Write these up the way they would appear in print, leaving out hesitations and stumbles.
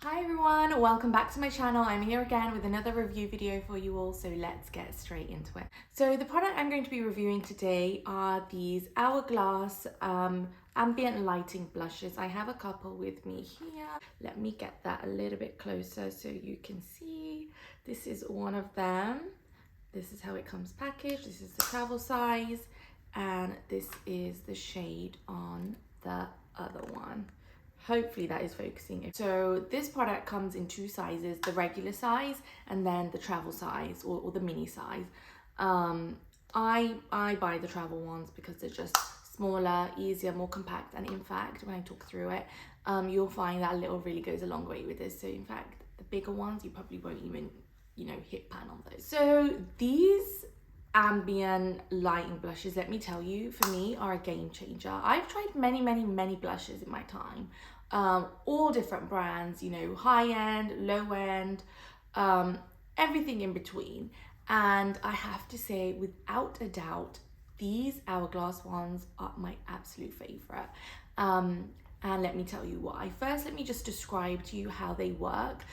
Hi everyone, welcome back to my channel. I'm here again with another review video for you all, so let's get straight into it. So the product I'm going to be reviewing today are these Hourglass Ambient Lighting Blushes. I have a couple with me here. Let me get that a little bit closer so you can see. This is one of them. This is how it comes packaged. This is the travel size, and this is the shade on the other one. Hopefully that is focusing. So this product comes in two sizes, the regular size and then the travel size or the mini size. I buy the travel ones because they're just smaller, easier, more compact, and in fact when I talk through it, you'll find that a little really goes a long way with this. So in fact the bigger ones you probably won't even hit pan on those. So these ambient lighting blushes, let me tell you, for me are a game changer. I've tried many blushes in my time, all different brands, high end, low end, everything in between, and I have to say without a doubt these Hourglass ones are my absolute favorite. And let me tell you why. First, let me just describe to you how they work.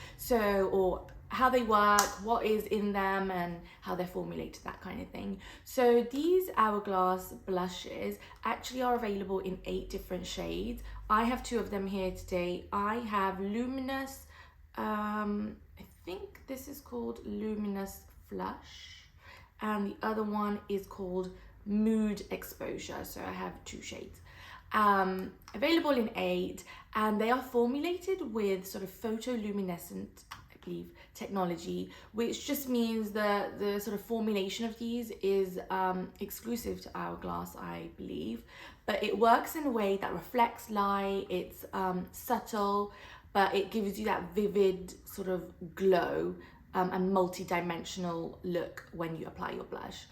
What is in them, and how they're formulated, that kind of thing. So these Hourglass blushes actually are available in 8 different shades. I have 2 of them here today. I have Luminous, I think this is called Luminous Flush, and the other one is called Mood Exposure. So I have 2 shades. Available in 8, and they are formulated with sort of photoluminescent, I believe, technology, which just means the sort of formulation of these is exclusive to Hourglass, I believe, but it works in a way that reflects light. It's subtle, but it gives you that vivid sort of glow and multi-dimensional look when you apply your blush.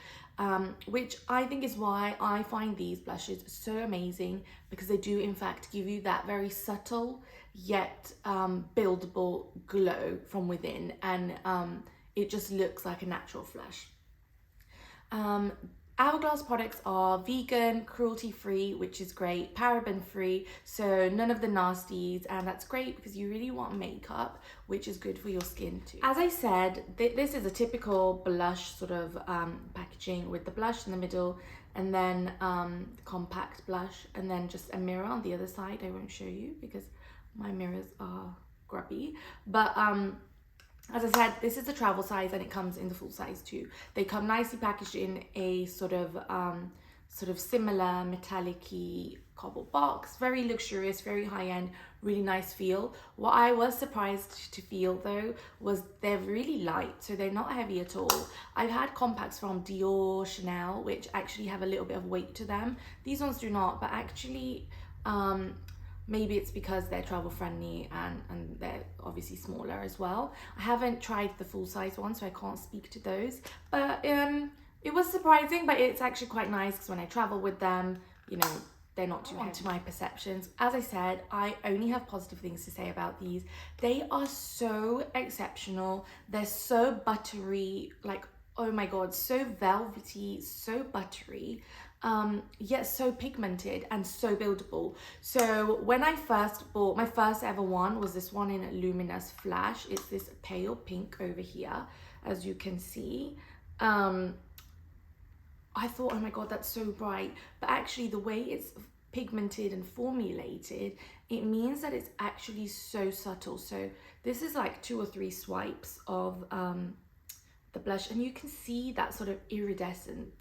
Which I think is why I find these blushes so amazing, because they do in fact give you that very subtle yet buildable glow from within, and it just looks like a natural flush. Hourglass products are vegan, cruelty free, which is great, paraben free, so none of the nasties, and that's great because you really want makeup, which is good for your skin too. As I said, this is a typical blush sort of packaging, with the blush in the middle, and then the compact blush, and then just a mirror on the other side. I won't show you because my mirrors are grubby, but as I said, this is the travel size, and it comes in the full size too. They come nicely packaged in a sort of similar metallic-y cardboard box. Very luxurious, very high-end, really nice feel. What I was surprised to feel though was they're really light, so they're not heavy at all. I've had compacts from Dior, Chanel, which actually have a little bit of weight to them. These ones do not, but actually maybe it's because they're travel friendly and they're obviously smaller as well. I haven't tried the full size one, so I can't speak to those, but it was surprising, but it's actually quite nice because when I travel with them, they're not too heavy to my perceptions. As I said, I only have positive things to say about these. They are so exceptional. They're so buttery, like, oh my god, so velvety, so buttery, yet so pigmented and so buildable. So when I first bought, my first ever one was this one in Luminous Flash. It's this pale pink over here, as you can see. I thought, oh my god, that's so bright, but actually the way it's pigmented and formulated, it means that it's actually so subtle. So this is like 2 or 3 swipes of the blush, and you can see that sort of iridescence.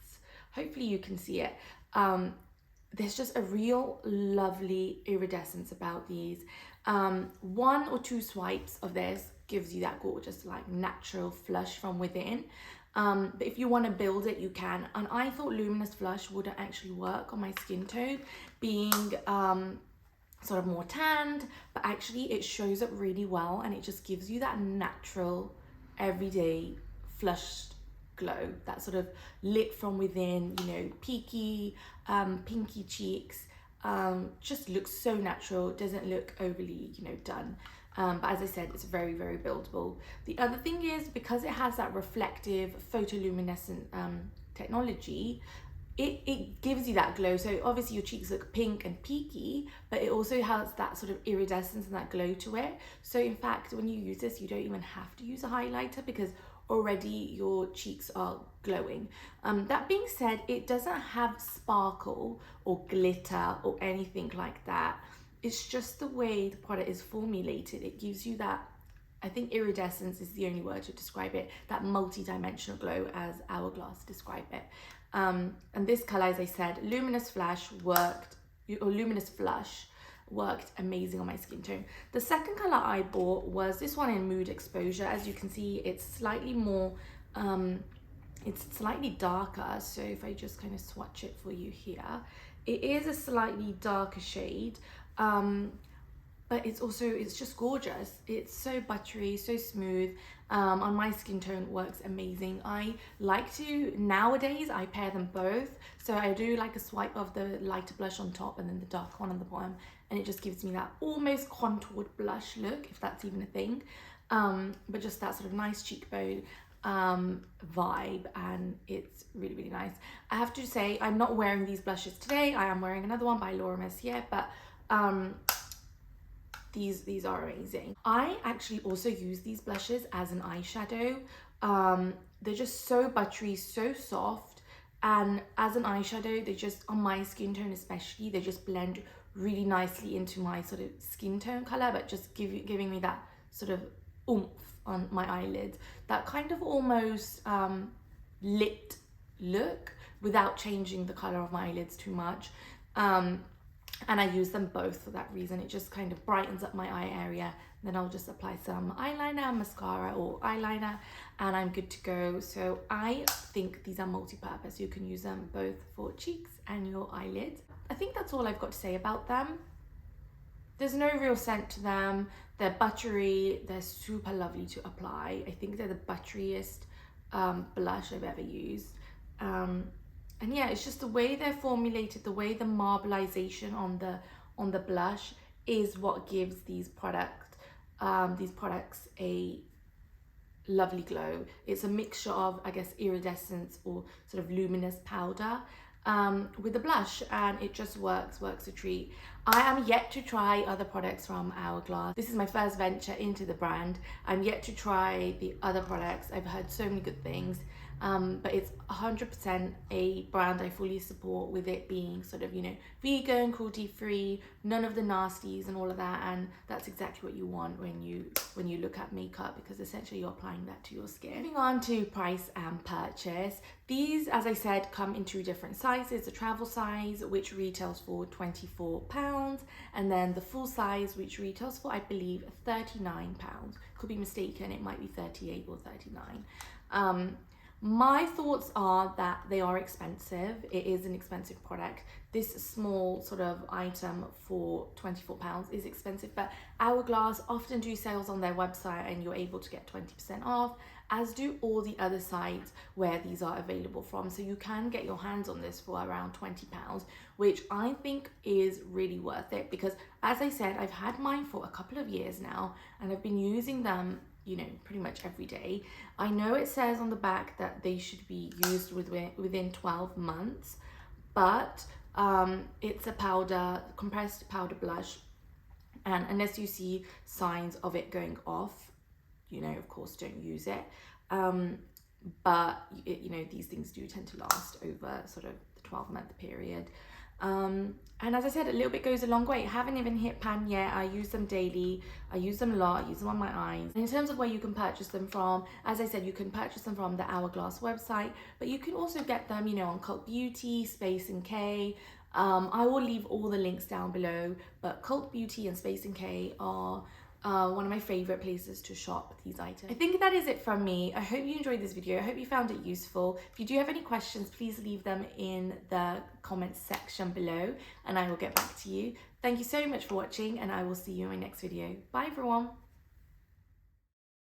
Hopefully you can see it. There's just a real lovely iridescence about these. 1 or 2 swipes of this gives you that gorgeous, like, natural flush from within. But if you want to build it, you can. And I thought Luminous Flush wouldn't actually work on my skin tone, being sort of more tanned, but actually it shows up really well, and it just gives you that natural, everyday flushed glow, that sort of lit from within, peaky, pinky cheeks. Just looks so natural, doesn't look overly, done. But as I said, it's very buildable. The other thing is, because it has that reflective photoluminescent technology, it gives you that glow. So obviously your cheeks look pink and peaky, but it also has that sort of iridescence and that glow to it. So in fact, when you use this, you don't even have to use a highlighter because already your cheeks are glowing. That being said, it doesn't have sparkle or glitter or anything like that. It's just the way the product is formulated. It gives you that, I think iridescence is the only word to describe it, that multi-dimensional glow as Hourglass describe it. And this color, as I said, Luminous Flush worked amazing on my skin tone. The second color I bought was this one in Mood Exposure. As you can see, it's slightly more, it's slightly darker. So if I just kind of swatch it for you here, it is a slightly darker shade. But it's just gorgeous. It's so buttery, so smooth. On my skin tone, works amazing. I like to, nowadays, I pair them both. So I do like a swipe of the lighter blush on top and then the dark one on the bottom. And it just gives me that almost contoured blush look, if that's even a thing. But just that sort of nice cheekbone vibe, and it's really, really nice. I have to say, I'm not wearing these blushes today. I am wearing another one by Laura Mercier, but these are amazing. I actually also use these blushes as an eyeshadow. They're just so buttery, so soft, and as an eyeshadow, they just, on my skin tone especially, they just blend really nicely into my sort of skin tone color, but just giving me that sort of oomph on my eyelids, that kind of almost lit look without changing the color of my eyelids too much. And I use them both for that reason. It just kind of brightens up my eye area. Then I'll just apply some eyeliner, mascara, or eyeliner, and I'm good to go. So I think these are multi-purpose. You can use them both for cheeks and your eyelids. I think that's all I've got to say about them. There's no real scent to them. They're buttery. They're super lovely to apply. I think they're the butteriest blush I've ever used. And yeah, it's just the way they're formulated, the way the marbleization on the blush is what gives these products a lovely glow. It's a mixture of, I guess, iridescence or sort of luminous powder with the blush, and it just works a treat. I am yet to try other products from Hourglass. This is my first venture into the brand. I'm yet to try the other products. I've heard so many good things. But it's 100% a brand I fully support, with it being sort of, you know, vegan, cruelty free, none of the nasties and all of that, and that's exactly what you want when you look at makeup, because essentially you're applying that to your skin. Moving on to price and purchase. These, as I said, come in 2 different sizes. The travel size, which retails for £24, and then the full size, which retails for, I believe, £39. Could be mistaken, it might be 38 or 39. My thoughts are that they are expensive. It is an expensive product. This small sort of item for £24 is expensive, but Hourglass often do sales on their website and you're able to get 20% off, as do all the other sites where these are available from. So you can get your hands on this for around £20, which I think is really worth it, because as I said, I've had mine for a couple of years now and I've been using them, you know, pretty much every day. I know it says on the back that they should be used within 12 months, but it's a powder, compressed powder blush, and unless you see signs of it going off, you know, of course, don't use it. But you know, these things do tend to last over sort of the 12-month period. And as I said, a little bit goes a long way. I haven't even hit pan yet. I use them daily. I use them a lot. I use them on my eyes. And in terms of where you can purchase them from, as I said, you can purchase them from the Hourglass website, but you can also get them, you know, on Cult Beauty, SPACENK. I will leave all the links down below, but Cult Beauty and SPACENK are one of my favorite places to shop these items. I think that is it from me. I hope you enjoyed this video. I hope you found it useful. If you do have any questions, please leave them in the comments section below and I will get back to you. Thank you so much for watching, and I will see you in my next video. Bye everyone.